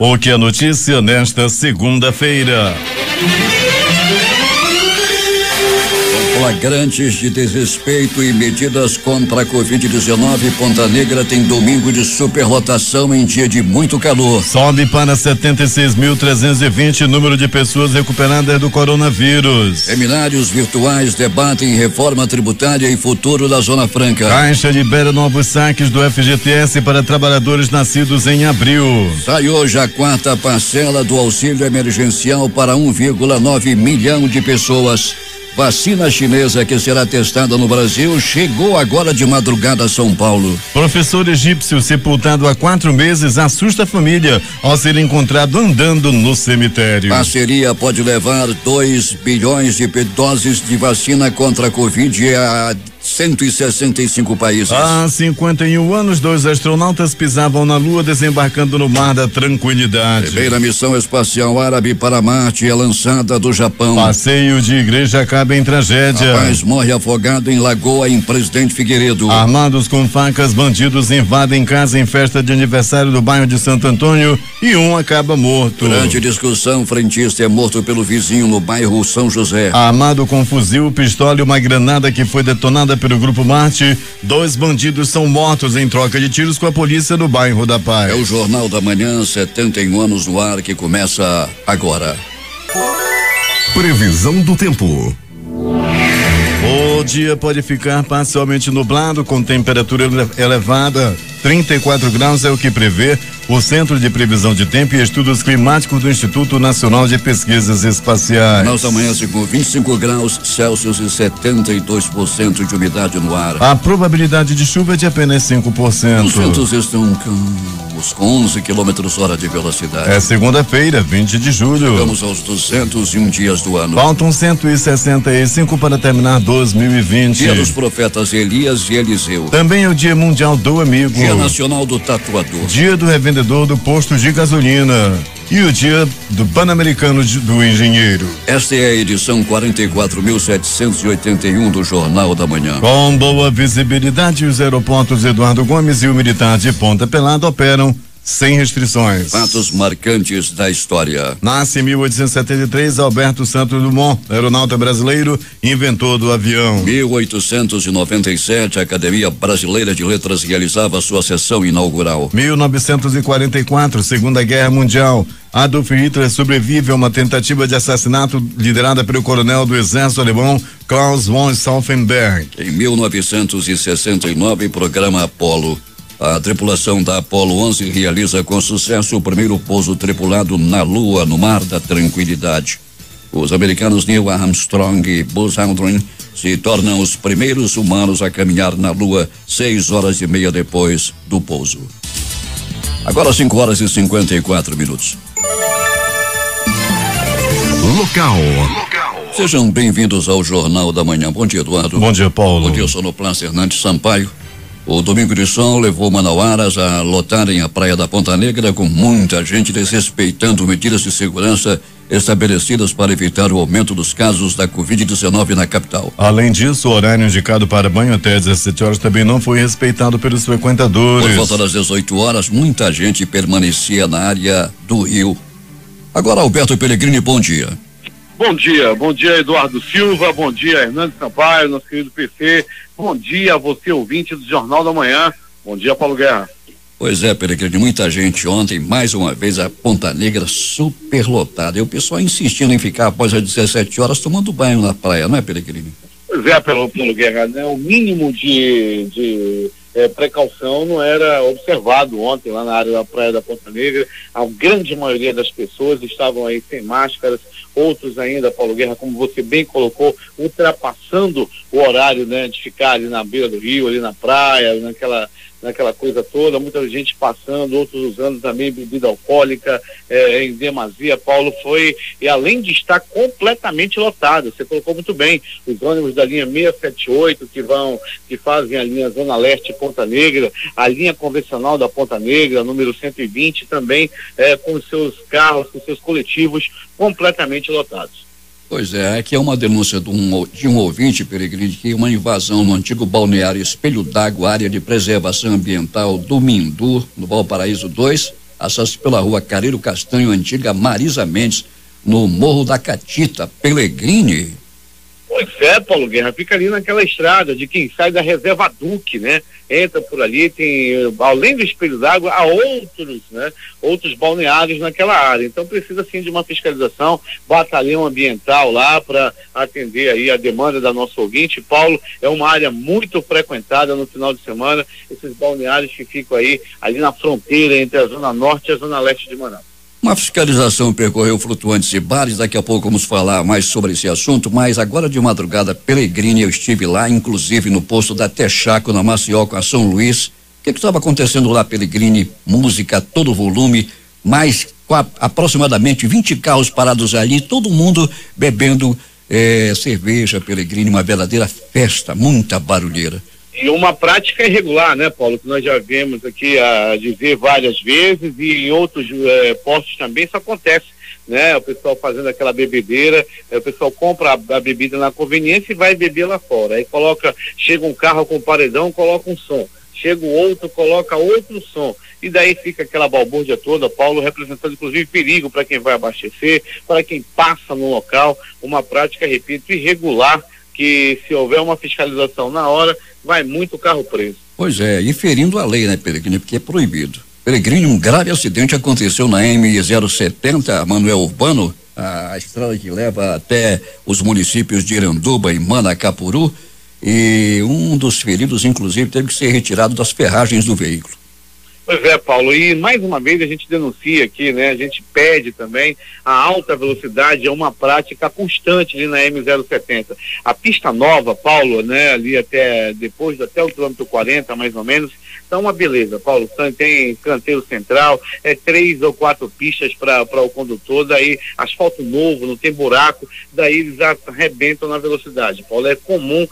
O que é notícia nesta segunda-feira? Flagrantes de desrespeito e medidas contra a Covid-19, Ponta Negra tem domingo de superlotação em dia de muito calor. Sobe para 76.320 número de pessoas recuperadas do coronavírus. Seminários virtuais debatem reforma tributária e futuro da Zona Franca. Caixa libera novos saques do FGTS para trabalhadores nascidos em abril. Sai hoje a quarta parcela do auxílio emergencial para 1,9 milhão de pessoas. Vacina chinesa que será testada no Brasil chegou agora de madrugada a São Paulo. Professor egípcio sepultado há 4 meses assusta a família ao ser encontrado andando no cemitério. Parceria pode levar 2 bilhões de doses de vacina contra a Covid a 165 países. Há 51 anos, 2 astronautas pisavam na Lua, desembarcando no Mar da Tranquilidade. Primeira missão espacial árabe para Marte é lançada do Japão. Passeio de igreja acaba em tragédia. Rapaz morre afogado em Lagoa, em Presidente Figueiredo. Armados com facas, bandidos invadem casa em festa de aniversário do bairro de Santo Antônio e um acaba morto. Durante discussão, frentista é morto pelo vizinho no bairro São José. Armado com fuzil, pistola e uma granada que foi detonada pelo Grupo Marte, 2 bandidos são mortos em troca de tiros com a polícia no bairro da Paz. É o Jornal da Manhã, 71 anos no ar, que começa agora. Previsão do tempo. O dia pode ficar parcialmente nublado, com temperatura elevada. 34 graus é o que prevê o Centro de Previsão de Tempo e Estudos Climáticos do Instituto Nacional de Pesquisas Espaciais. Nós amanhece com 25 graus Celsius e 72% de umidade no ar. A probabilidade de chuva é de apenas 5%. Os ventos estão calmos, com 11 km/h de velocidade. É segunda-feira, 20 de julho. Chegamos aos 201 dias do ano. Faltam 165 para terminar 2020. Dia dos profetas Elias e Eliseu. Também é o Dia Mundial do Amigo. Dia Nacional do Tatuador. Dia do Revendedor do Posto de Gasolina. E o Dia do Pan-Americano do Engenheiro. Esta é a edição 44.781 do Jornal da Manhã. Com boa visibilidade, os aeroportos Eduardo Gomes e o Militar de Ponta Pelada operam sem restrições. Fatos marcantes da história. Nasce em 1873 Alberto Santos Dumont, aeronauta brasileiro, inventor do avião. 1897, a Academia Brasileira de Letras realizava sua sessão inaugural. 1944, Segunda Guerra Mundial. Adolf Hitler sobrevive a uma tentativa de assassinato liderada pelo coronel do exército alemão Klaus von Stauffenberg. Em 1969, programa Apollo. A tripulação da Apollo 11 realiza com sucesso o primeiro pouso tripulado na Lua, no Mar da Tranquilidade. Os americanos Neil Armstrong e Buzz Aldrin se tornam os primeiros humanos a caminhar na Lua 6 horas e meia depois do pouso. Agora 5 horas e 54 minutos. Local. Sejam bem-vindos ao Jornal da Manhã. Bom dia, Eduardo. Bom dia, Paulo. Bom dia, Sonoplasta Hernandes Sampaio. O Domingo de Sol levou manauaras a lotarem a Praia da Ponta Negra, com muita gente desrespeitando medidas de segurança estabelecidas para evitar o aumento dos casos da Covid-19 na capital. Além disso, o horário indicado para banho até 17 horas também não foi respeitado pelos frequentadores. Por volta das 18 horas, muita gente permanecia na área do rio. Agora, Alberto Pellegrini, bom dia. Bom dia Eduardo Silva, bom dia Hernandes Sampaio, nosso querido PC, bom dia a você ouvinte do Jornal da Manhã, bom dia Paulo Guerra. Pois é, Pellegrini, muita gente ontem, mais uma vez a Ponta Negra superlotada, e o pessoal insistindo em ficar após as 17 horas tomando banho na praia, não é, Pellegrini? Pois é, Paulo Guerra, né? O mínimo de precaução não era observado ontem lá na área da Praia da Ponta Negra. A grande maioria das pessoas estavam aí sem máscaras, outros ainda, Paulo Guerra, como você bem colocou, ultrapassando o horário, né, de ficar ali na beira do rio, ali na praia, naquela coisa toda, muita gente passando, outros usando também bebida alcoólica em demasia. Paulo, foi, e além de estar completamente lotado, você colocou muito bem, os ônibus da linha 678 que fazem a linha Zona Leste Ponta Negra, a linha convencional da Ponta Negra, número 120, também com os seus carros, com os seus coletivos completamente lotados. Pois é, aqui é uma denúncia de um ouvinte, Pellegrini, que uma invasão no antigo balneário Espelho d'Água, área de preservação ambiental do Mindu, no Valparaíso 2, acesso pela rua Careiro Castanho, antiga Marisa Mendes, no Morro da Catita, Pelegrini. Pois é, Paulo Guerra, fica ali naquela estrada de quem sai da reserva Duque, né? Entra por ali, tem, além do Espelho d'Água, há outros, né? Outros balneários naquela área. Então precisa sim de uma fiscalização, batalhão ambiental lá para atender aí a demanda da nossa ouvinte. Paulo, é uma área muito frequentada no final de semana, esses balneários que ficam aí, ali na fronteira entre a Zona Norte e a Zona Leste de Manaus. Uma fiscalização percorreu flutuantes e bares, daqui a pouco vamos falar mais sobre esse assunto, mas agora de madrugada, Pelegrini, eu estive lá, inclusive no posto da Texaco, na Maceió, com a São Luís. O que estava acontecendo lá, Pelegrini? Música, todo volume, mais aproximadamente 20 carros parados ali, todo mundo bebendo cerveja, Pelegrini, uma verdadeira festa, muita barulheira. E uma prática irregular, né, Paulo, que nós já vemos aqui a dizer várias vezes, e em outros postos também isso acontece, né, o pessoal fazendo aquela bebedeira, o pessoal compra a bebida na conveniência e vai beber lá fora, aí chega um carro com paredão, coloca um som, chega o outro, coloca outro som, e daí fica aquela balbúrdia toda, Paulo, representando inclusive perigo para quem vai abastecer, para quem passa no local, uma prática, repito, irregular, que se houver uma fiscalização na hora, vai muito carro preso. Pois é, e ferindo a lei, né, Pelegrini, porque é proibido. Pelegrini, um grave acidente aconteceu na M070, Manuel Urbano, a estrada que leva até os municípios de Iranduba e Manacapuru, e um dos feridos, inclusive, teve que ser retirado das ferragens do veículo. Pois é, Paulo, e mais uma vez a gente denuncia aqui, né? A gente pede também, a alta velocidade é uma prática constante ali na M070. A pista nova, Paulo, né? Ali até o quilômetro 40, mais ou menos, tá uma beleza, Paulo, tem canteiro central, 3 ou 4 pistas para o condutor, daí asfalto novo, não tem buraco, daí eles arrebentam na velocidade, Paulo. É comum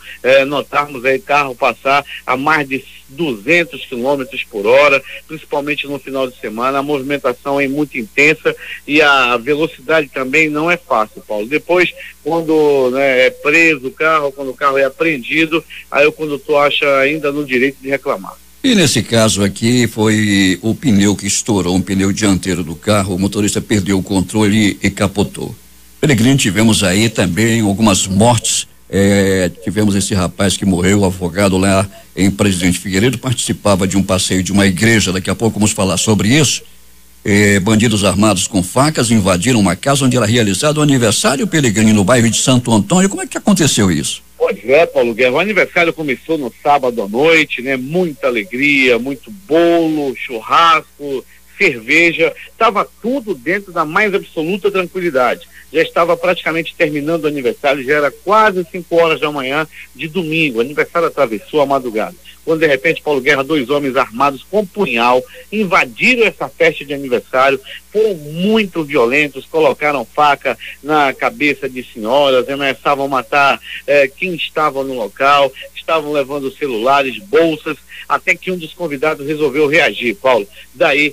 notarmos aí carro passar a mais de 200 quilômetros por hora, principalmente no final de semana. A movimentação é muito intensa e a velocidade também não é fácil, Paulo. Depois, quando é preso o carro, quando o carro é apreendido, aí o condutor acha ainda no direito de reclamar. E nesse caso aqui foi o pneu que estourou, um pneu dianteiro do carro, o motorista perdeu o controle e capotou. Pelegrini, tivemos aí também algumas mortes. Tivemos esse rapaz que morreu afogado lá em Presidente Figueiredo, participava de um passeio de uma igreja, daqui a pouco vamos falar sobre isso. Bandidos armados com facas invadiram uma casa onde era realizado o aniversário, Pelegrini, no bairro de Santo Antônio. Como é que aconteceu isso? Pois é, Paulo Guerra, o aniversário começou no sábado à noite, né? Muita alegria, muito bolo, churrasco, cerveja, estava tudo dentro da mais absoluta tranquilidade. Já estava praticamente terminando o aniversário, já era quase 5 horas da manhã de domingo, o aniversário atravessou a madrugada. Quando de repente, Paulo Guerra, 2 homens armados com punhal invadiram essa festa de aniversário, foram muito violentos, colocaram faca na cabeça de senhoras, ameaçavam matar quem estava no local, estavam levando celulares, bolsas, até que um dos convidados resolveu reagir, Paulo. Daí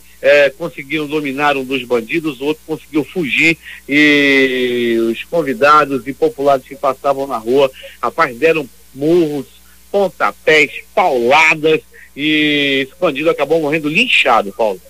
conseguiram dominar um dos bandidos, o outro conseguiu fugir e os convidados e populares que passavam na rua, rapaz, deram murros, pontapés, pauladas e esse bandido acabou morrendo linchado, Paulo.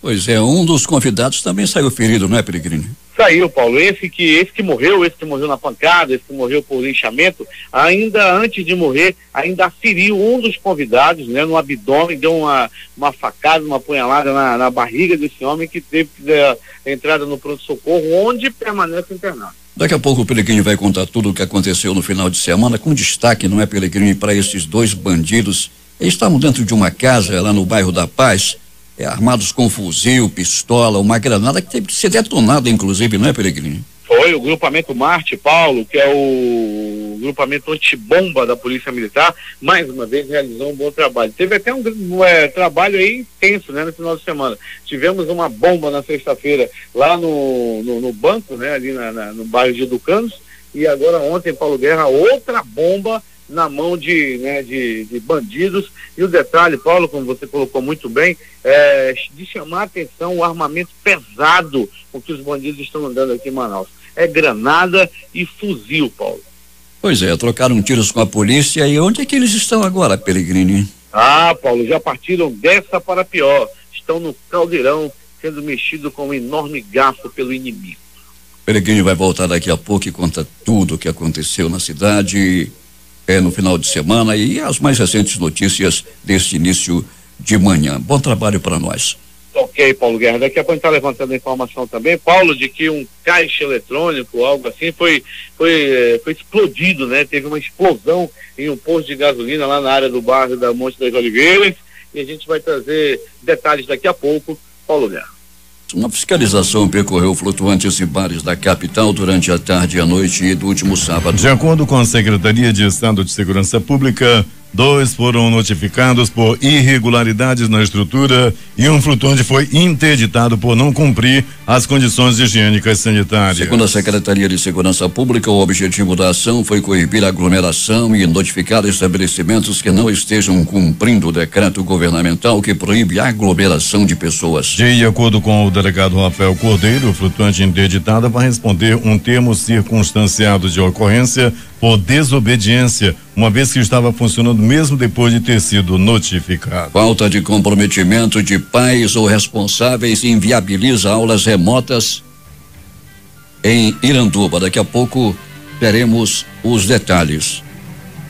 Pois é, um dos convidados também saiu ferido, não é, Pelegrini? Saiu, Paulo, esse que morreu na pancada, esse que morreu por linchamento, ainda antes de morrer, ainda feriu um dos convidados, né, no abdômen, deu uma facada, uma punhalada na barriga desse homem que teve que dar entrada no pronto-socorro, onde permanece internado. Daqui a pouco o Pelegrini vai contar tudo o que aconteceu no final de semana, com destaque, não é, Pelegrini, para esses 2 bandidos. Eles estavam dentro de uma casa lá no bairro da Paz, armados com fuzil, pistola, uma granada que teve que ser detonada, inclusive, não é, Pelegrini? Foi o grupamento Marte, Paulo, que é o grupamento antibomba da Polícia Militar, mais uma vez realizou um bom trabalho. Teve até um trabalho aí intenso, né, no final de semana. Tivemos uma bomba na sexta-feira lá no banco, né, ali no bairro de Educandos, e agora ontem, Paulo Guerra, outra bomba na mão de bandidos. E o detalhe, Paulo, como você colocou muito bem, de chamar a atenção o armamento pesado com que os bandidos estão andando aqui em Manaus. É granada e fuzil, Paulo. Pois é, trocaram tiros com a polícia. E onde é que eles estão agora, Pelegrini? Paulo, já partiram dessa para pior. Estão no Caldeirão, sendo mexido com um enorme garfo pelo inimigo. Peregrino vai voltar daqui a pouco e conta tudo o que aconteceu na cidade no final de semana e as mais recentes notícias deste início de manhã. Bom trabalho para nós. Ok, Paulo Guerra. Daqui a pouco a gente está levantando a informação também, Paulo, de que um caixa eletrônico, algo assim, foi explodido, né? Teve uma explosão em um posto de gasolina lá na área do bairro da Monte das Oliveiras, e a gente vai trazer detalhes daqui a pouco, Paulo Guerra. Uma fiscalização percorreu flutuantes e bares da capital durante a tarde e a noite do último sábado. De acordo com a Secretaria de Estado de Segurança Pública, 2 foram notificados por irregularidades na estrutura e um flutuante foi interditado por não cumprir as condições higiênicas sanitárias. Segundo a Secretaria de Segurança Pública, o objetivo da ação foi coibir a aglomeração e notificar estabelecimentos que não estejam cumprindo o decreto governamental que proíbe a aglomeração de pessoas. De acordo com o delegado Rafael Cordeiro, o flutuante interditado vai responder um termo circunstanciado de ocorrência por desobediência, uma vez que estava funcionando mesmo depois de ter sido notificado. Falta de comprometimento de pais ou responsáveis inviabiliza aulas remotas em Iranduba. Daqui a pouco teremos os detalhes.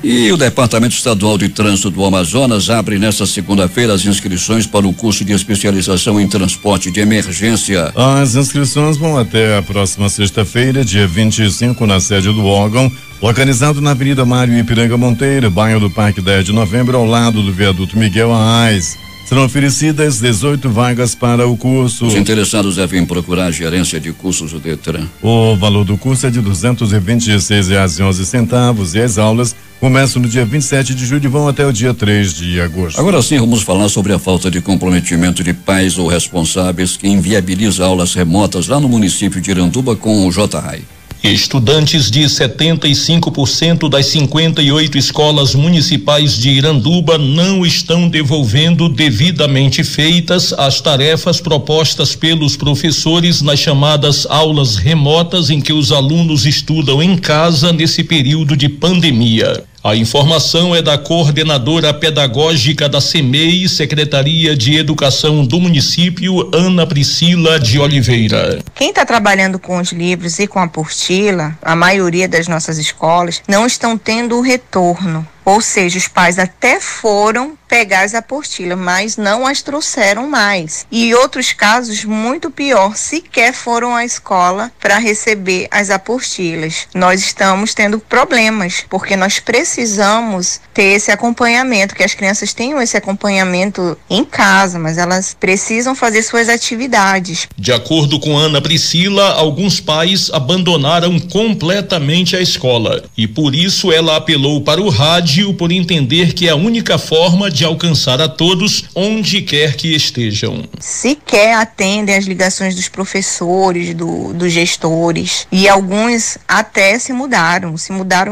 E o Departamento Estadual de Trânsito do Amazonas abre nesta segunda-feira as inscrições para o curso de especialização em transporte de emergência. As inscrições vão até a próxima sexta-feira, dia 25, na sede do órgão, localizado na Avenida Mário Ipiranga Monteiro, bairro do Parque 10 de Novembro, ao lado do viaduto Miguel Arraes. Serão oferecidas 18 vagas para o curso. Os interessados devem procurar a gerência de cursos do Detran. O valor do curso é de R$226,11 e as aulas começam no dia 27 de julho e vão até o dia 3 de agosto. Agora sim, vamos falar sobre a falta de comprometimento de pais ou responsáveis que inviabiliza aulas remotas lá no município de Iranduba com o J-RAI. Estudantes de 75% das 58 escolas municipais de Iranduba não estão devolvendo devidamente feitas as tarefas propostas pelos professores nas chamadas aulas remotas em que os alunos estudam em casa nesse período de pandemia. A informação é da coordenadora pedagógica da CEMEI, Secretaria de Educação do município, Ana Priscila de Oliveira. Quem está trabalhando com os livros e com a apostila, a maioria das nossas escolas, não estão tendo o retorno. Ou seja, os pais até foram pegar as apostilas, mas não as trouxeram mais. E outros casos, muito pior, sequer foram à escola para receber as apostilas. Nós estamos tendo problemas, porque nós precisamos ter esse acompanhamento, que as crianças tenham esse acompanhamento em casa, mas elas precisam fazer suas atividades. De acordo com Ana Priscila, alguns pais abandonaram completamente a escola e por isso ela apelou para o rádio por entender que é a única forma de alcançar a todos onde quer que estejam. Sequer atendem as ligações dos professores, dos gestores, e alguns até se mudaram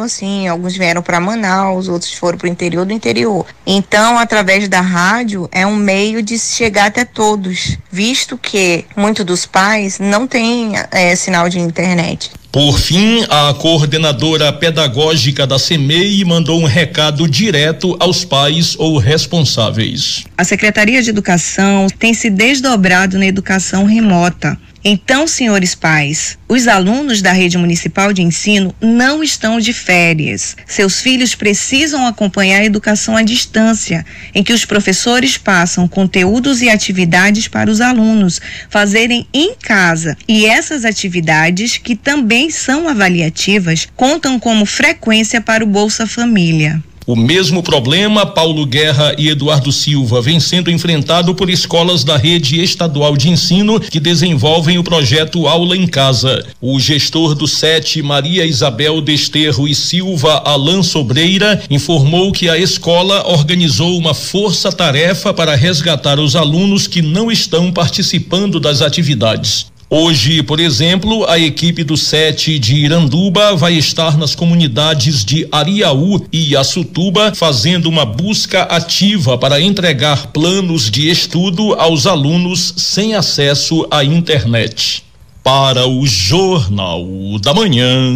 assim, alguns vieram para Manaus, outros foram para o interior do interior. Então, através da rádio é um meio de chegar até todos, visto que muitos dos pais não têm sinal de internet. Por fim, a coordenadora pedagógica da CEMEI mandou um recado direto aos pais ou responsáveis. A Secretaria de Educação tem se desdobrado na educação remota. Então, senhores pais, os alunos da rede municipal de ensino não estão de férias. Seus filhos precisam acompanhar a educação à distância, em que os professores passam conteúdos e atividades para os alunos fazerem em casa. E essas atividades, que também são avaliativas, contam como frequência para o Bolsa Família. O mesmo problema, Paulo Guerra e Eduardo Silva, vem sendo enfrentado por escolas da rede estadual de ensino que desenvolvem o projeto Aula em Casa. O gestor do SET, Maria Isabel Desterro e Silva Alan Sobreira, informou que a escola organizou uma força-tarefa para resgatar os alunos que não estão participando das atividades. Hoje, por exemplo, a equipe do SET de Iranduba vai estar nas comunidades de Ariaú e Açutuba fazendo uma busca ativa para entregar planos de estudo aos alunos sem acesso à internet. Para o Jornal da Manhã,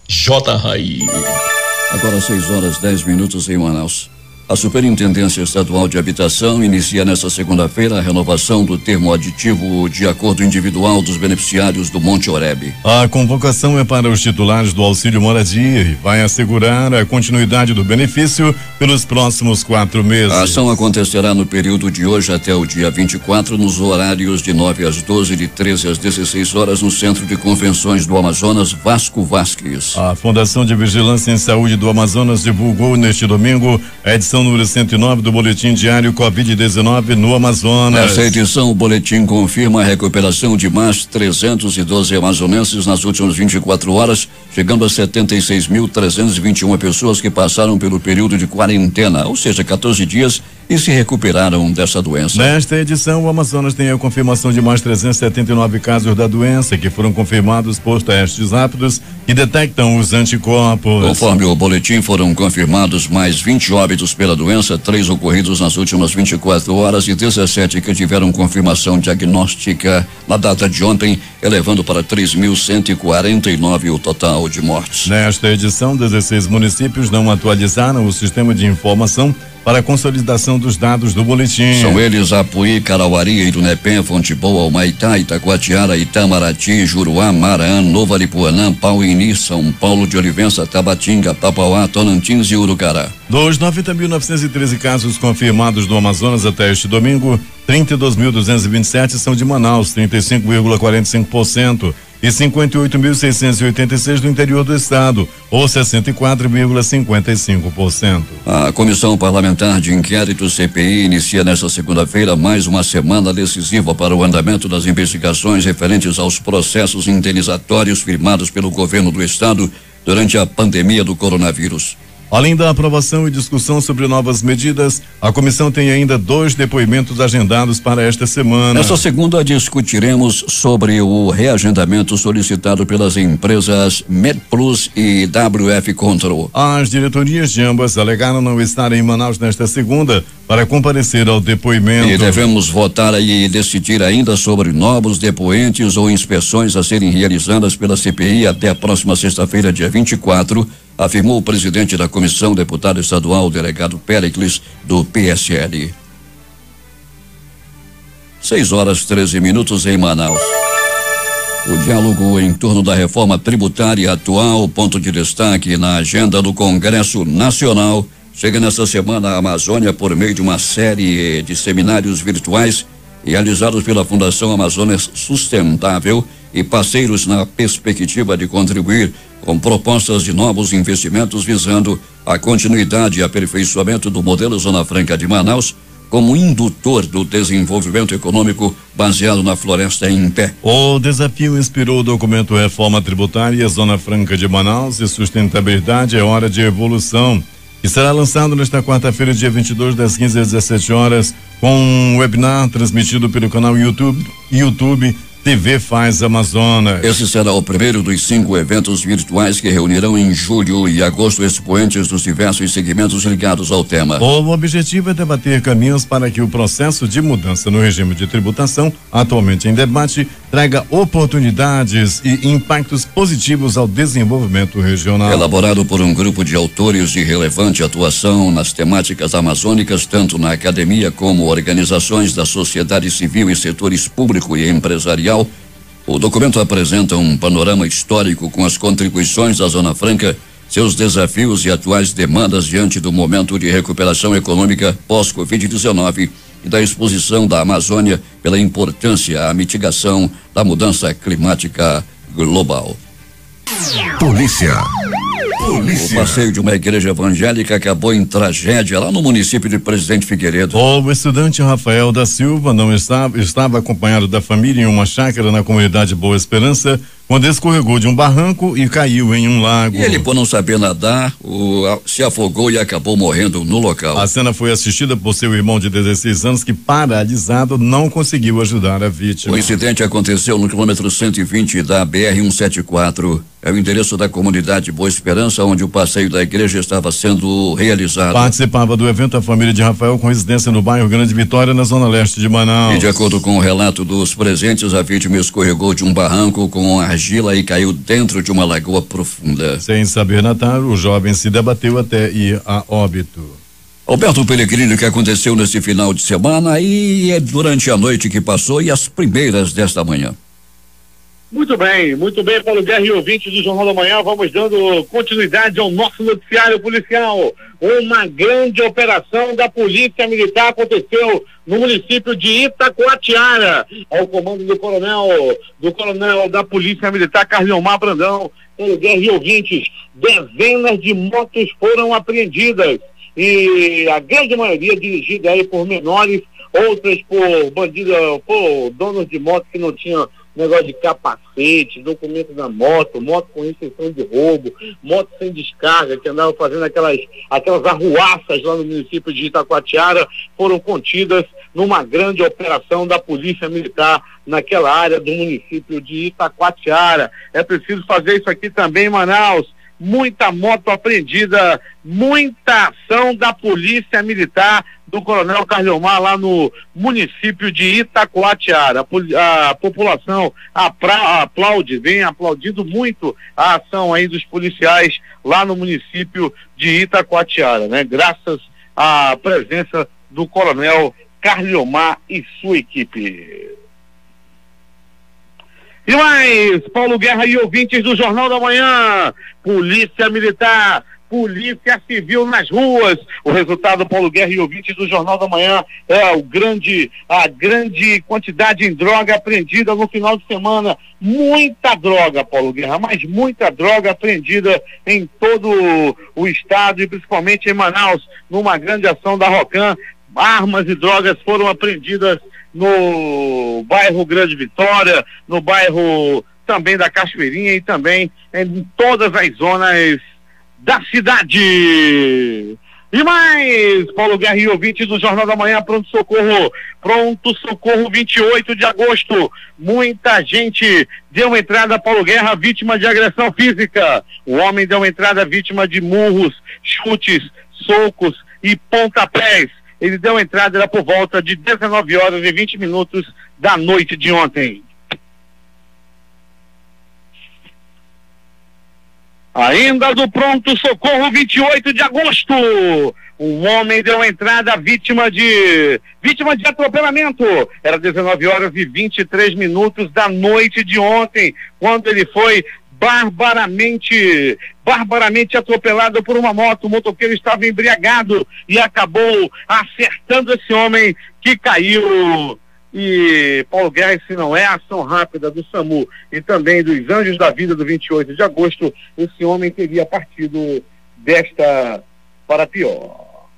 J-RAI. Agora 6 horas 10 minutos em Manaus. A Superintendência Estadual de Habitação inicia nesta segunda-feira a renovação do termo aditivo de acordo individual dos beneficiários do Monte Oreb. A convocação é para os titulares do auxílio moradia e vai assegurar a continuidade do benefício pelos próximos 4 meses. A ação acontecerá no período de hoje até o dia 24, nos horários de 9 às 12 e de 13 às 16 horas no Centro de Convenções do Amazonas, Vasco Vasques. A Fundação de Vigilância em Saúde do Amazonas divulgou neste domingo a edição número 109 do Boletim Diário Covid-19 no Amazonas. Nessa edição, o boletim confirma a recuperação de mais 312 amazonenses nas últimas 24 horas, chegando a 76.321 pessoas que passaram pelo período de quarentena, ou seja, 14 dias, e se recuperaram dessa doença. Nesta edição, o Amazonas tem a confirmação de mais 379 casos da doença, que foram confirmados por testes rápidos que detectam os anticorpos. Conforme o boletim, foram confirmados mais 20 óbitos pela doença, 3 ocorridos nas últimas 24 horas e 17 que tiveram confirmação diagnóstica na data de ontem, elevando para 3.149 o total de mortes. Nesta edição, 16 municípios não atualizaram o sistema de informação para a consolidação dos dados do boletim. São eles Apuí, Carauari, Irunepé, Fonte Boa, Humaitá, Itacoatiara, Itamaraty, Juruá, Maraã, Novo Aripuanã, Pauini, São Paulo de Olivença, Tabatinga, Tapauá, Tonantins e Urucará. Dos 90.913 casos confirmados no Amazonas até este domingo, 32.227 são de Manaus, 35,45%. E 58.686 do interior do estado, ou 64,55%. A Comissão Parlamentar de Inquérito CPI inicia nesta segunda-feira mais uma semana decisiva para o andamento das investigações referentes aos processos indenizatórios firmados pelo governo do estado durante a pandemia do coronavírus. Além da aprovação e discussão sobre novas medidas, a comissão tem ainda 2 depoimentos agendados para esta semana. Nesta segunda discutiremos sobre o reagendamento solicitado pelas empresas MedPlus e WF Control. As diretorias de ambas alegaram não estar em Manaus nesta segunda para comparecer ao depoimento. E devemos votar e decidir ainda sobre novos depoentes ou inspeções a serem realizadas pela CPI até a próxima sexta-feira, dia 24, afirmou o presidente da comissão, deputado estadual, delegado Péricles, do PSL. 6h13 em Manaus. O diálogo em torno da reforma tributária atual, ponto de destaque na agenda do Congresso Nacional, chega nesta semana à Amazônia por meio de uma série de seminários virtuais realizados pela Fundação Amazônia Sustentável e parceiros na perspectiva de contribuir com propostas de novos investimentos visando a continuidade e aperfeiçoamento do modelo Zona Franca de Manaus como indutor do desenvolvimento econômico baseado na floresta em pé. O desafio inspirou o documento Reforma Tributária Zona Franca de Manaus e Sustentabilidade é Hora de Evolução, que será lançado nesta quarta-feira, dia 22, das 15 às 17 horas, com um webinar transmitido pelo canal YouTube TV Faz Amazonas. Esse será o primeiro dos 5 eventos virtuais que reunirão em julho e agosto expoentes dos diversos segmentos ligados ao tema. O objetivo é debater caminhos para que o processo de mudança no regime de tributação, atualmente em debate, traga oportunidades e impactos positivos ao desenvolvimento regional. Elaborado por um grupo de autores de relevante atuação nas temáticas amazônicas, tanto na academia como organizações da sociedade civil e setores público e empresarial, o documento apresenta um panorama histórico com as contribuições da Zona Franca, seus desafios e atuais demandas diante do momento de recuperação econômica pós-Covid-19 e da exposição da Amazônia pela importância à mitigação da mudança climática global. Polícia. O passeio de uma igreja evangélica acabou em tragédia lá no município de Presidente Figueiredo. O estudante Rafael da Silva não estava acompanhado da família em uma chácara na comunidade Boa Esperança quando escorregou de um barranco e caiu em um lago. E ele, por não saber nadar, se afogou e acabou morrendo no local. A cena foi assistida por seu irmão de 16 anos que, paralisado, não conseguiu ajudar a vítima. O incidente aconteceu no quilômetro 120 da BR-174. É o endereço da comunidade Boa Esperança, onde o passeio da igreja estava sendo realizado. Participava do evento a família de Rafael, com residência no bairro Grande Vitória, na zona leste de Manaus. E de acordo com o relato dos presentes, a vítima escorregou de um barranco com argila e caiu dentro de uma lagoa profunda. Sem saber nadar, o jovem se debateu até ir a óbito. Alberto Pellegrini, o que aconteceu nesse final de semana e durante a noite que passou e as primeiras desta manhã. Muito bem, Paulo Guerra e ouvintes do Jornal da Manhã, vamos dando continuidade ao nosso noticiário policial. Uma grande operação da Polícia Militar aconteceu no município de Itacoatiara, ao comando do coronel da Polícia Militar, Carliomar Brandão. Paulo Guerra e ouvintes, dezenas de motos foram apreendidas e a grande maioria dirigida aí por menores, outras por bandidos, por donos de moto que não tinham negócio de capacete, documento da moto com intenção de roubo, moto sem descarga, que andavam fazendo aquelas arruaças lá no município de Itacoatiara, foram contidas numa grande operação da Polícia Militar naquela área do município de Itacoatiara. É preciso fazer isso aqui também em Manaus. Muita moto apreendida, muita ação da Polícia Militar do Coronel Carliomar lá no município de Itacoatiara. A população aplaude, vem aplaudindo muito a ação aí dos policiais lá no município de Itacoatiara, né? Graças à presença do Coronel Carliomar e sua equipe. E mais, Paulo Guerra e ouvintes do Jornal da Manhã, Polícia Militar, Polícia Civil nas ruas. O resultado, Paulo Guerra e ouvintes do Jornal da Manhã, é a grande quantidade em droga apreendida no final de semana. Muita droga, Paulo Guerra, mas muita droga apreendida em todo o estado e principalmente em Manaus, numa grande ação da Rocan. Armas e drogas foram apreendidas no bairro Grande Vitória, no bairro também da Cachoeirinha e também em todas as zonas da cidade. E mais, Paulo Guerra e ouvintes do Jornal da Manhã, Pronto Socorro 28 de agosto. Muita gente deu entrada, Paulo Guerra, vítima de agressão física. O homem deu entrada vítima de murros, chutes, socos e pontapés. Ele deu entrada, era por volta de 19h20 da noite de ontem. Ainda do Pronto Socorro 28 de agosto, um homem deu entrada vítima de atropelamento. Era 19h23 da noite de ontem, quando ele foi barbaramente atropelado por uma moto. O motoqueiro estava embriagado e acabou acertando esse homem que caiu. E, Paulo Guerra, se não é a ação rápida do SAMU e também dos Anjos da Vida do 28 de agosto, esse homem teria partido desta para pior.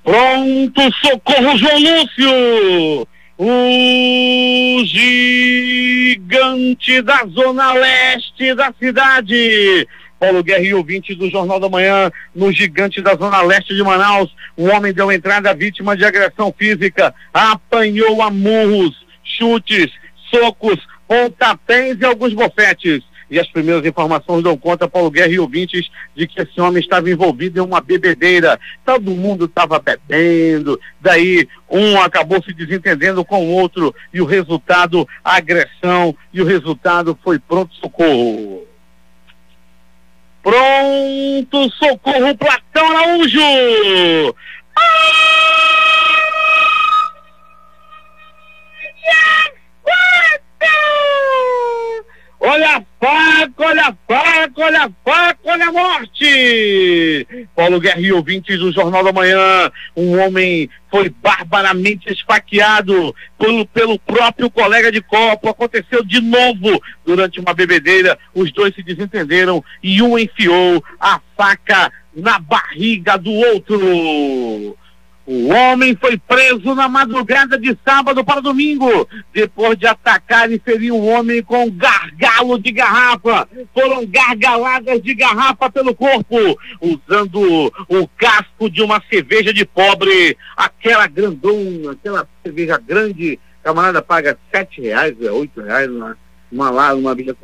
Pronto Socorro João Lúcio, o gigante da zona leste da cidade. Paulo Guerra e ouvintes do Jornal da Manhã, no gigante da zona leste de Manaus, um homem deu entrada vítima de agressão física, apanhou a murros, chutes, socos, pontapés e alguns bofetes. E as primeiras informações dão conta, Paulo Guerra e ouvintes, de que esse homem estava envolvido em uma bebedeira. Todo mundo estava bebendo, daí um acabou se desentendendo com o outro, e o resultado, agressão, e o resultado foi pronto-socorro. Pronto Socorro Platão Araújo! Olha a faca, olha a faca, olha a faca, olha a morte! Paulo Guerra e ouvintes do Jornal da Manhã, um homem foi barbaramente esfaqueado pelo próprio colega de copo. Aconteceu de novo durante uma bebedeira. Os dois se desentenderam e um enfiou a faca na barriga do outro. O homem foi preso na madrugada de sábado para domingo, depois de atacar e ferir um homem com gargalo de garrafa. Foram gargaladas de garrafa pelo corpo, usando o casco de uma cerveja de pobre, aquela grandona, aquela cerveja grande. Camarada paga R$7, R$8 uma vida.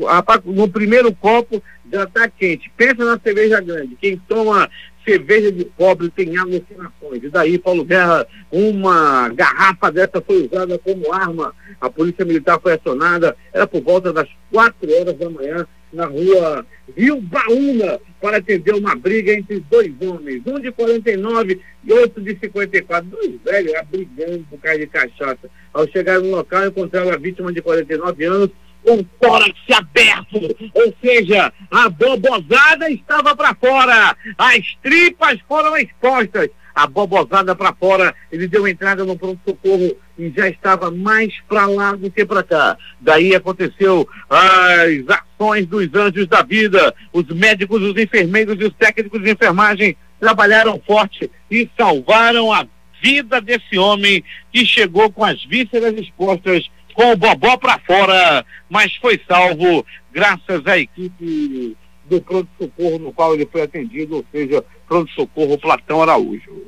No primeiro copo já está quente. Pensa na cerveja grande. Quem toma cerveja de pobre tem alucinações. E daí, Paulo Guerra, uma garrafa dessa foi usada como arma. A polícia militar foi acionada, era por volta das 4h da manhã, na rua Rio Baúna, para atender uma briga entre dois homens, um de 49 e outro de 54, dois velhos brigando por causa de cachaça. Ao chegar no local, encontraram a vítima de 49 anos com o tórax aberto, ou seja, a bobozada estava para fora, as tripas foram expostas, a bobozada para fora. Ele deu entrada no pronto-socorro e já estava mais para lá do que para cá. Daí aconteceu as ações dos anjos da vida, os médicos, os enfermeiros e os técnicos de enfermagem trabalharam forte e salvaram a vida desse homem que chegou com as vísceras expostas, com o bobó para fora, mas foi salvo graças à equipe do pronto-socorro no qual ele foi atendido, ou seja, pronto-socorro Platão Araújo.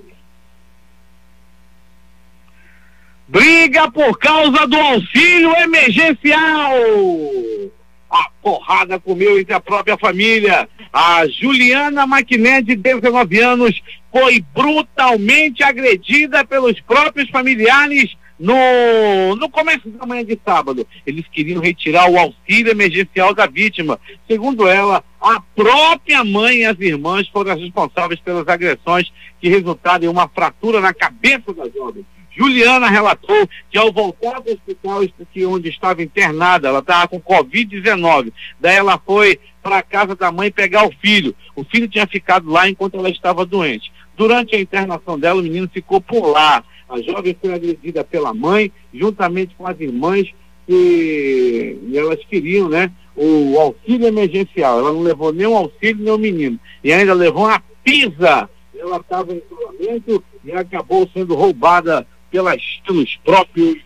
Briga por causa do auxílio emergencial. A porrada comeu entre a própria família. A Juliana Maquiné, de 19 anos, foi brutalmente agredida pelos próprios familiares no começo da manhã de sábado. Eles queriam retirar o auxílio emergencial da vítima. Segundo ela, a própria mãe e as irmãs foram as responsáveis pelas agressões que resultaram em uma fratura na cabeça da jovem. Juliana relatou que ao voltar do hospital onde estava internada, ela estava com Covid-19. Daí ela foi para a casa da mãe pegar o filho. O filho tinha ficado lá enquanto ela estava doente. Durante a internação dela, o menino ficou por lá. A jovem foi agredida pela mãe, juntamente com as irmãs, e elas queriam, né, o auxílio emergencial. Ela não levou nem o auxílio, nem o menino. E ainda levou uma pisa. Ela estava em isolamento e acabou sendo roubada pelos próprios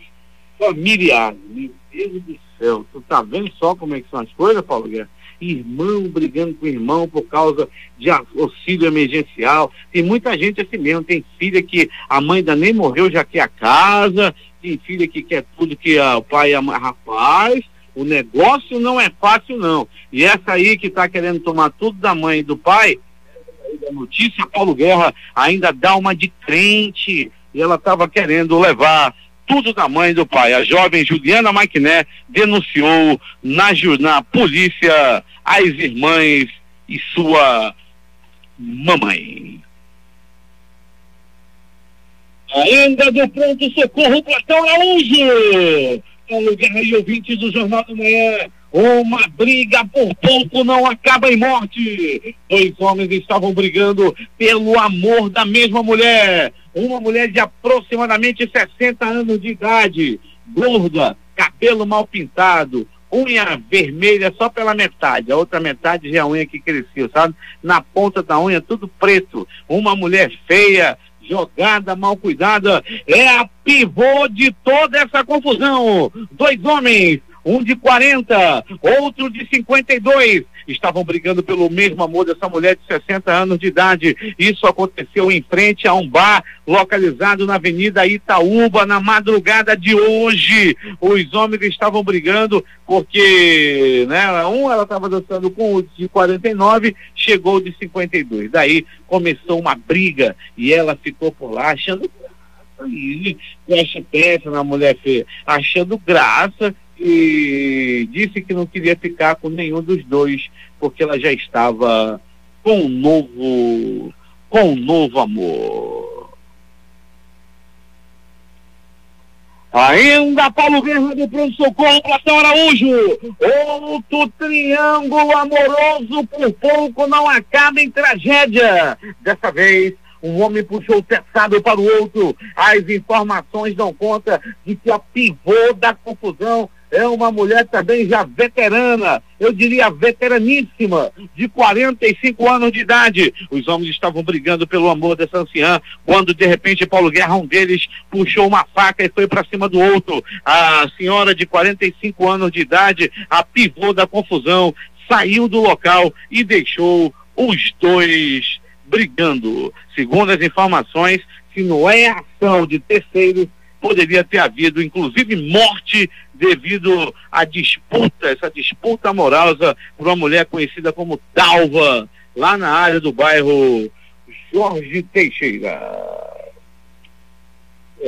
familiares. Meu Deus do céu, tu tá vendo só como é que são as coisas, Paulo Guerra? Irmão brigando com irmão por causa de auxílio emergencial. Tem muita gente assim mesmo, tem filha que a mãe ainda nem morreu, já quer a casa, tem filha que quer tudo que o pai ama. Rapaz, o negócio não é fácil não. E essa aí que tá querendo tomar tudo da mãe e do pai, a notícia, Paulo Guerra ainda dá uma de crente, e ela estava querendo levar tudo da mãe e do pai. A jovem Juliana Maquiné denunciou na polícia as irmãs e sua mamãe. Ainda do pronto-socorro Platão Araújo. Paulo Guerra e ouvintes do Jornal da Manhã. Uma briga por pouco não acaba em morte. Dois homens estavam brigando pelo amor da mesma mulher. Uma mulher de aproximadamente 60 anos de idade, gorda, cabelo mal pintado, unha vermelha só pela metade, a outra metade já é a unha que cresceu, sabe? Na ponta da unha tudo preto. Uma mulher feia, jogada, mal cuidada, é a pivô de toda essa confusão. Dois homens, um de 40, outro de 52, estavam brigando pelo mesmo amor dessa mulher de 60 anos de idade. Isso aconteceu em frente a um bar localizado na Avenida Itaúba na madrugada de hoje. Os homens estavam brigando porque, né, ela estava dançando com o de 49, chegou de 52. Daí começou uma briga e ela ficou por lá achando graça, e peça na mulher feia, achando graça, e disse que não queria ficar com nenhum dos dois, porque ela já estava com um novo amor. Ainda Paulo Guerra do pronto-socorro Platão Araújo. Outro triângulo amoroso por pouco não acaba em tragédia. Dessa vez, um homem puxou o teçado para o outro. As informações dão conta de que a pivô da confusão é uma mulher também já veterana, eu diria veteraníssima, de 45 anos de idade. Os homens estavam brigando pelo amor dessa anciã, quando de repente Paulo Guerra, um deles, puxou uma faca e foi para cima do outro. A senhora de 45 anos de idade, a pivô da confusão, saiu do local e deixou os dois brigando. Segundo as informações, se não é ação de terceiros, poderia ter havido, inclusive, morte devido à disputa, essa disputa amorosa por uma mulher conhecida como Dalva, lá na área do bairro Jorge Teixeira.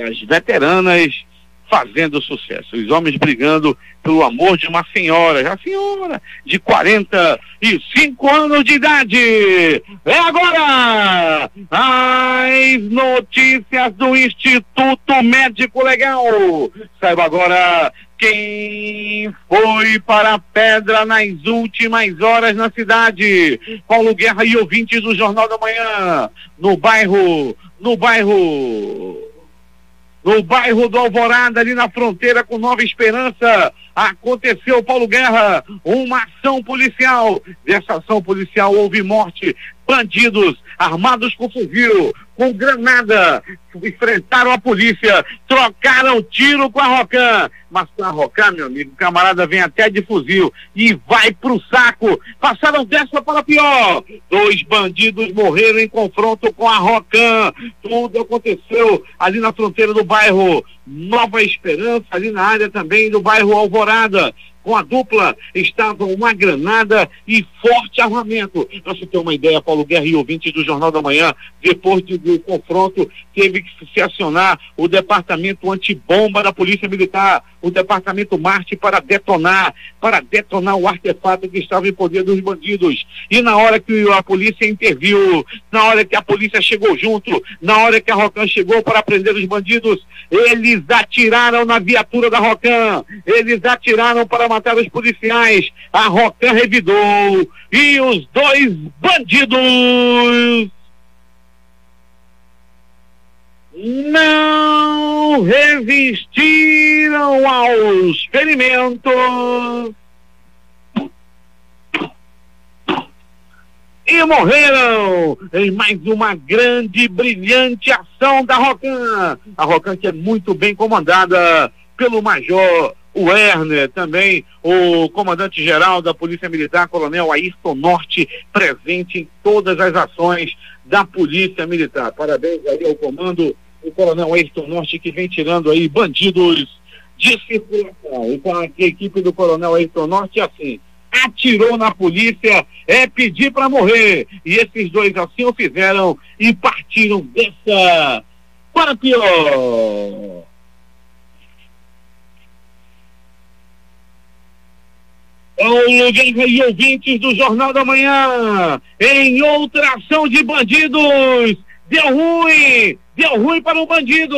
As veteranas fazendo sucesso, os homens brigando pelo amor de uma senhora, a senhora de 45 anos de idade. É agora as notícias do Instituto Médico Legal. Saiba agora quem foi para a pedra nas últimas horas na cidade. Paulo Guerra e ouvintes do Jornal da Manhã, no bairro do Alvorada, ali na fronteira com Nova Esperança, aconteceu, Paulo Guerra, uma ação policial. Dessa ação policial houve morte. Bandidos armados com fuzil, com granada, enfrentaram a polícia, trocaram tiro com a Rocan. Mas com a Rocan, meu amigo, o camarada vem até de fuzil e vai pro saco. Passaram dessa para pior. 2 bandidos morreram em confronto com a Rocan. Tudo aconteceu ali na fronteira do bairro Nova Esperança, ali na área também do bairro Alvorada. Com a dupla estavam uma granada e forte armamento. Para você ter uma ideia, Paulo Guerra e ouvintes do Jornal da Manhã, depois do confronto, teve que se acionar o departamento antibomba da Polícia Militar, o departamento Marte, para detonar o artefato que estava em poder dos bandidos. E na hora que a polícia interviu, na hora que a polícia chegou junto, na hora que a Rocan chegou para prender os bandidos, eles atiraram na viatura da Rocan, eles atiraram para matar os policiais. A Rocan revidou e os 2 bandidos não resistiram aos ferimentos e morreram em mais uma grande, brilhante ação da Rocan. A Rocan, que é muito bem comandada pelo Major Werner, também o comandante-geral da Polícia Militar, Coronel Ayrton Norte, presente em todas as ações da Polícia Militar. Parabéns aí ao comando, o Coronel Ayrton Norte, que vem tirando aí bandidos de circulação. E com a equipe do Coronel Ayrton Norte, assim, atirou na polícia, é pedir para morrer. E esses 2 assim o fizeram e partiram dessa para pior. Paulo Guerra e ouvintes do Jornal da Manhã, em outra ação de bandidos, deu ruim para um bandido.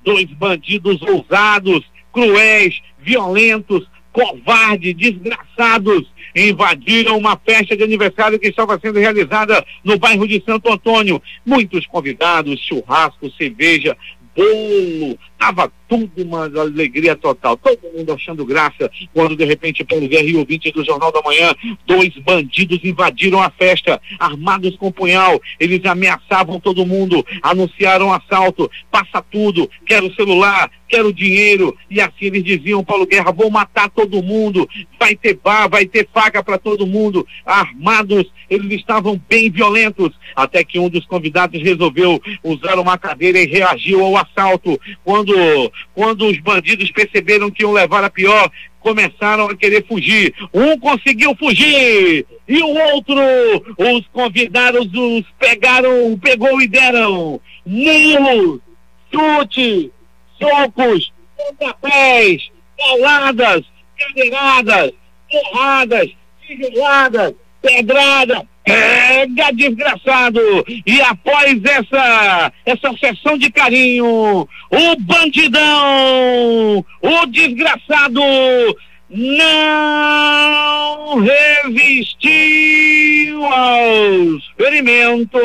2 bandidos ousados, cruéis, violentos, covardes, desgraçados, invadiram uma festa de aniversário que estava sendo realizada no bairro de Santo Antônio. Muitos convidados, churrasco, cerveja, bolo, tava tudo uma alegria total, todo mundo achando graça, quando de repente, Paulo Guerra e ouvintes do Jornal da Manhã, 2 bandidos invadiram a festa, armados com punhal. Eles ameaçavam todo mundo, anunciaram assalto, passa tudo, quero celular, quero dinheiro, e assim eles diziam, Paulo Guerra, vou matar todo mundo, vai ter bar, vai ter faca para todo mundo, armados. Eles estavam bem violentos, até que um dos convidados resolveu usar uma cadeira e reagiu ao assalto. Quando os bandidos perceberam que iam levar a pior, começaram a querer fugir. Um conseguiu fugir e o outro, os convidados, pegou e deram murros, chute, socos, pontapés, pauladas, cadeiradas, porradas, tijoladas, pedrada. Pega, desgraçado! E após essa sessão de carinho, o bandidão, o desgraçado, não resistiu aos ferimentos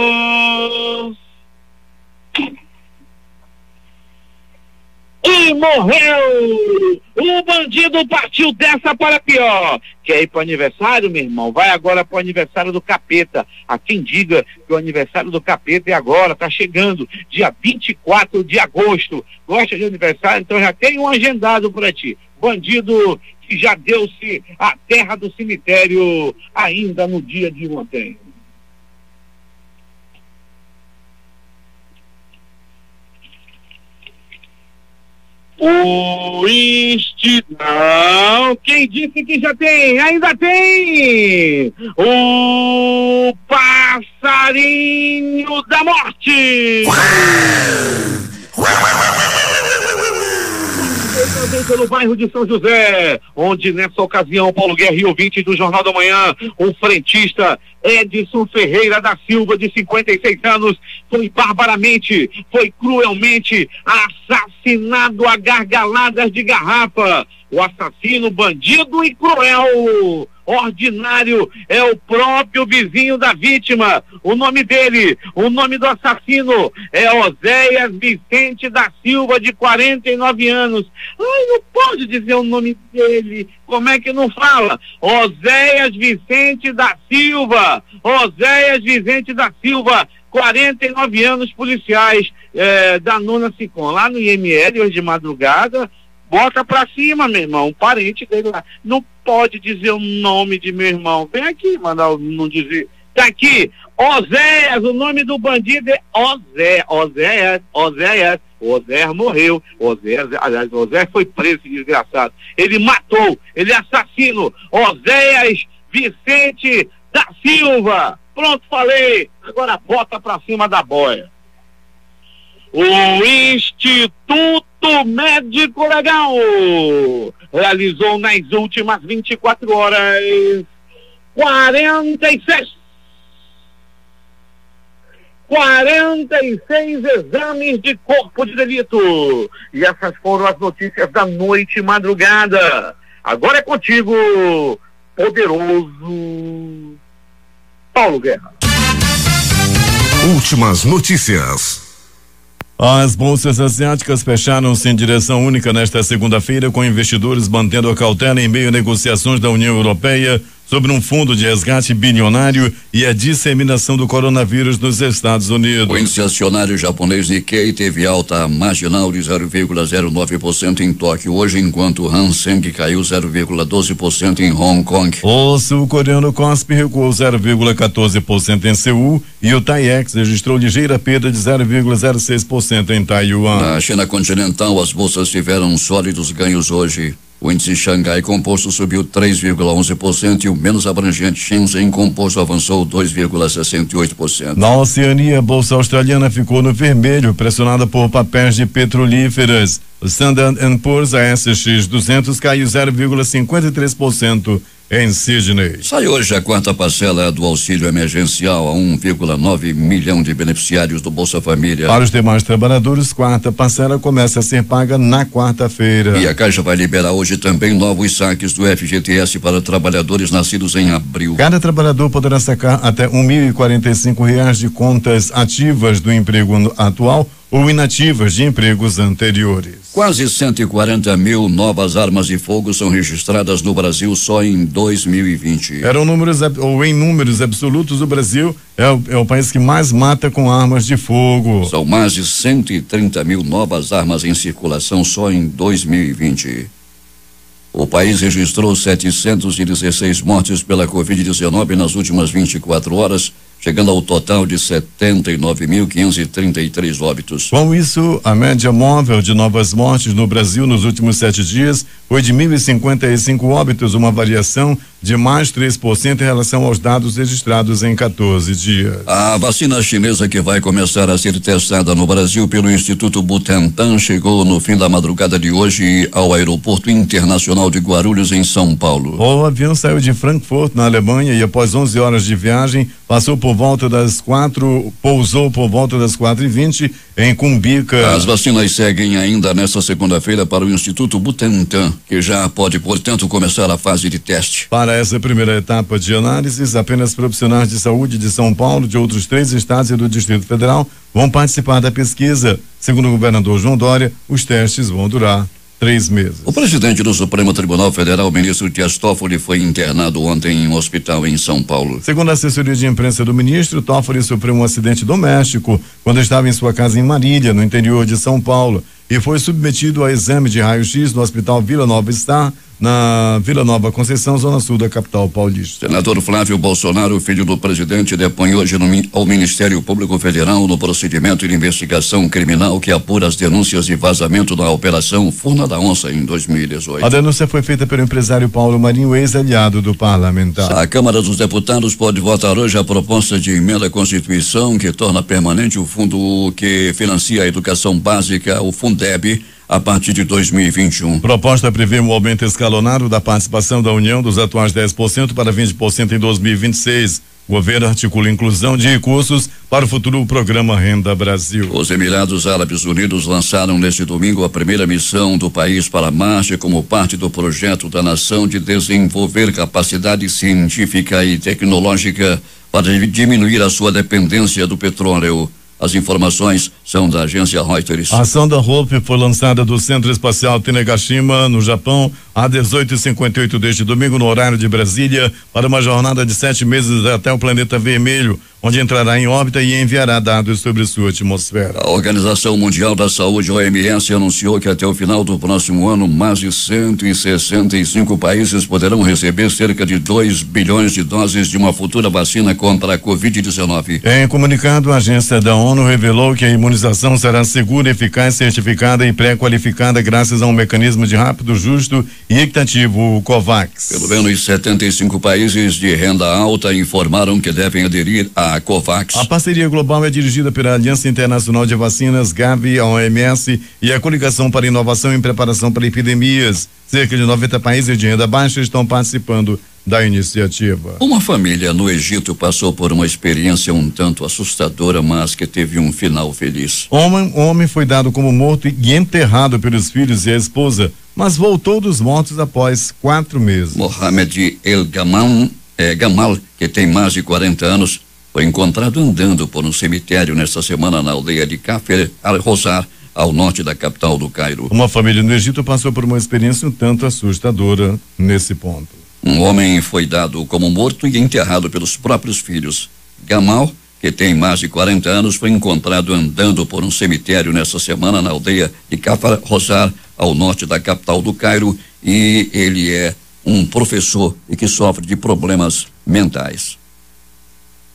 e morreu. O bandido partiu dessa para pior. Quer ir para o aniversário, meu irmão? Vai agora para o aniversário do Capeta. Há quem diga que o aniversário do Capeta é agora, tá chegando, dia 24 de agosto. Gosta de aniversário? Então já tem um agendado para ti. Bandido que já deu-se a terra do cemitério ainda no dia de ontem. Não, quem disse que já tem? Ainda tem! O passe Passarinho da Morte. Pelo bairro de São José, onde nessa ocasião Paulo Guerra e ouvintes do Jornal da Manhã, o frentista Edson Ferreira da Silva, de 56 anos, foi barbaramente, foi cruelmente assassinado a gargaladas de garrafa. O assassino, bandido e cruel, ordinário, é o próprio vizinho da vítima. O nome dele, o nome do assassino é Oséias Vicente da Silva, de 49 anos. Ai, não pode dizer o nome dele. Como é que não fala? Oséias Vicente da Silva. Oséias Vicente da Silva, 49 anos, policiais da Nona Sicom, lá no IML, hoje de madrugada. Bota pra cima, meu irmão, um parente dele lá. Não pode dizer o nome de meu irmão. Vem aqui, mandar não dizer. Tá aqui, Oséias, o nome do bandido é Oséias. Oséias morreu. Oséias foi preso, desgraçado. Ele matou, ele é assassino. Oséias Vicente da Silva. Pronto, falei. Agora bota pra cima da boia. O Instituto Médico Legal realizou nas últimas 24 horas 46 exames de corpo de delito. E essas foram as notícias da noite e madrugada. Agora é contigo, poderoso Paulo Guerra. Últimas notícias. As bolsas asiáticas fecharam-se em direção única nesta segunda-feira, com investidores mantendo a cautela em meio a negociações da União Europeia sobre um fundo de resgate bilionário e a disseminação do coronavírus nos Estados Unidos. O índice acionário japonês Nikkei teve alta marginal de 0,09% em Tóquio hoje, enquanto o Hang Seng caiu 0,12% em Hong Kong. O sul-coreano Kospi recuou 0,14% em Seul e o TAIEX registrou ligeira perda de 0,06% em Taiwan. Na China continental, as bolsas tiveram sólidos ganhos hoje. O índice Xangai Composto subiu 3,11% e o menos abrangente Shenzhen Composto avançou 2,68%. Na Oceania, a bolsa australiana ficou no vermelho, pressionada por papéis de petrolíferas. O Standard & Poor's ASX 200 caiu 0,53% em Sydney. Sai hoje a quarta parcela do auxílio emergencial a 1,9 milhão de beneficiários do Bolsa Família. Para os demais trabalhadores, quarta parcela começa a ser paga na quarta-feira. E a Caixa vai liberar hoje também novos saques do FGTS para trabalhadores nascidos em abril. Cada trabalhador poderá sacar até R$1.045 de contas ativas do emprego atual ou inativas de empregos anteriores. Quase 140 mil novas armas de fogo são registradas no Brasil só em 2020. Em números absolutos, o Brasil é o país que mais mata com armas de fogo. São mais de 130 mil novas armas em circulação só em 2020. O país registrou 716 mortes pela Covid-19 nas últimas 24 horas, chegando ao total de 79.533 óbitos. Com isso, a média móvel de novas mortes no Brasil nos últimos 7 dias foi de 1.055 óbitos, uma variação de mais 3% em relação aos dados registrados em 14 dias. A vacina chinesa que vai começar a ser testada no Brasil pelo Instituto Butantan chegou no fim da madrugada de hoje ao Aeroporto Internacional de Guarulhos, em São Paulo. O avião saiu de Frankfurt, na Alemanha, e após 11 horas de viagem, pousou por volta das 4h20 em Cumbica. As vacinas seguem ainda nesta segunda-feira para o Instituto Butantan, que já pode, portanto, começar a fase de teste. Para essa primeira etapa de análises, apenas profissionais de saúde de São Paulo, de outros 3 estados e do Distrito Federal vão participar da pesquisa. Segundo o governador João Dória, os testes vão durar 3 meses. O presidente do Supremo Tribunal Federal, ministro Dias Toffoli, foi internado ontem em um hospital em São Paulo. Segundo a assessoria de imprensa do ministro, Toffoli sofreu um acidente doméstico quando estava em sua casa em Marília, no interior de São Paulo, e foi submetido a exame de raio-x no Hospital Vila Nova Star, na Vila Nova Conceição, zona sul da capital paulista. Senador Flávio Bolsonaro, filho do presidente, depõe hoje ao Ministério Público Federal no procedimento de investigação criminal que apura as denúncias de vazamento da Operação Furna da Onça em 2018. A denúncia foi feita pelo empresário Paulo Marinho, ex-aliado do parlamentar. A Câmara dos Deputados pode votar hoje a proposta de emenda à Constituição que torna permanente o fundo que financia a educação básica, o Fundeb, a partir de 2021. Proposta prevê um aumento escalonado da participação da União dos atuais 10% para 20% em 2026. O governo articula inclusão de recursos para o futuro programa Renda Brasil. Os Emirados Árabes Unidos lançaram neste domingo a primeira missão do país para Marte como parte do projeto da nação de desenvolver capacidade científica e tecnológica para diminuir a sua dependência do petróleo. As informações são da agência Reuters. A sonda Hope foi lançada do Centro Espacial Tanegashima, no Japão, às 18h58 deste domingo, no horário de Brasília, para uma jornada de 7 meses até o planeta vermelho, onde entrará em órbita e enviará dados sobre sua atmosfera. A Organização Mundial da Saúde, OMS, anunciou que até o final do próximo ano, mais de 165 países poderão receber cerca de 2 bilhões de doses de uma futura vacina contra a Covid-19. Em comunicado, a agência da ONU revelou que a imunização será segura, eficaz, certificada e pré-qualificada graças a um mecanismo de rápido, justo e equitativo, o COVAX. Pelo menos 75 países de renda alta informaram que devem aderir à COVAX. A parceria global é dirigida pela Aliança Internacional de Vacinas, Gavi, a OMS e a Coligação para Inovação e Preparação para Epidemias. Cerca de 90 países de renda baixa estão participando da iniciativa. Uma família no Egito passou por uma experiência um tanto assustadora, mas que teve um final feliz. Homem foi dado como morto e enterrado pelos filhos e a esposa, mas voltou dos mortos após 4 meses. Mohamed El Gamal, que tem mais de 40 anos, foi encontrado andando por um cemitério nesta semana na aldeia de Kafr al-Hosar, ao norte da capital do Cairo. Uma família no Egito passou por uma experiência um tanto assustadora nesse ponto. Um homem foi dado como morto e enterrado pelos próprios filhos. Gamal, que tem mais de 40 anos, foi encontrado andando por um cemitério nesta semana na aldeia de Kafr al-Hosar, ao norte da capital do Cairo, e ele é um professor e que sofre de problemas mentais.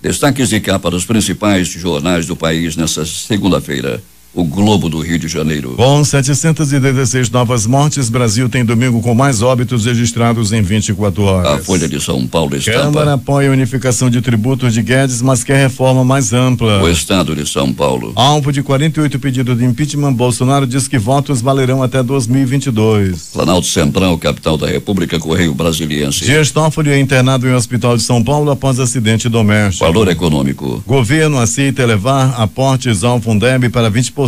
Destaques de capa dos principais jornais do país nesta segunda-feira. O Globo do Rio de Janeiro. Com 716 novas mortes, Brasil tem domingo com mais óbitos registrados em 24 horas. A Folha de São Paulo estampa. Câmara apoia a unificação de tributos de Guedes, mas quer reforma mais ampla. O Estado de São Paulo. Alvo de 48 pedidos de impeachment, Bolsonaro diz que votos valerão até 2022. Planalto Central, capital da República, Correio Brasiliense. Dias Toffoli é internado em um hospital de São Paulo após acidente doméstico. Valor econômico. Governo aceita elevar aportes ao Fundeb para 20%,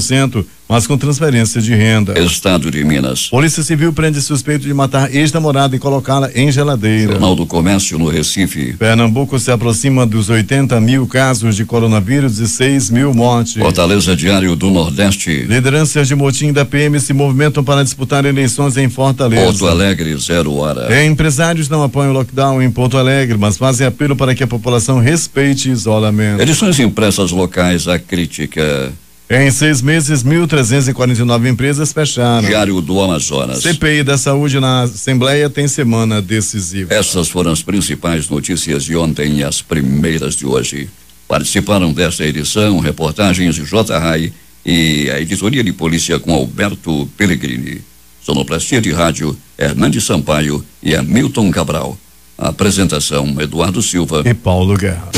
mas com transferência de renda. Estado de Minas. Polícia Civil prende suspeito de matar ex-namorada e colocá-la em geladeira. Jornal do Comércio no Recife. Pernambuco se aproxima dos 80 mil casos de coronavírus e 6 mil mortes. Fortaleza Diário do Nordeste. Lideranças de motim da PM se movimentam para disputar eleições em Fortaleza. Porto Alegre, 0 hora. Empresários não apoiam o lockdown em Porto Alegre, mas fazem apelo para que a população respeite isolamento. Edições impressas locais, a crítica. Em 6 meses, 1.349 empresas fecharam. Diário do Amazonas. CPI da Saúde na Assembleia tem semana decisiva. Essas foram as principais notícias de ontem e as primeiras de hoje. Participaram desta edição reportagens de J. Rai e a editoria de polícia com Alberto Pellegrini. Sonoplastia de rádio, Hernandes Sampaio e Hamilton Cabral. A apresentação, Eduardo Silva e Paulo Guerra.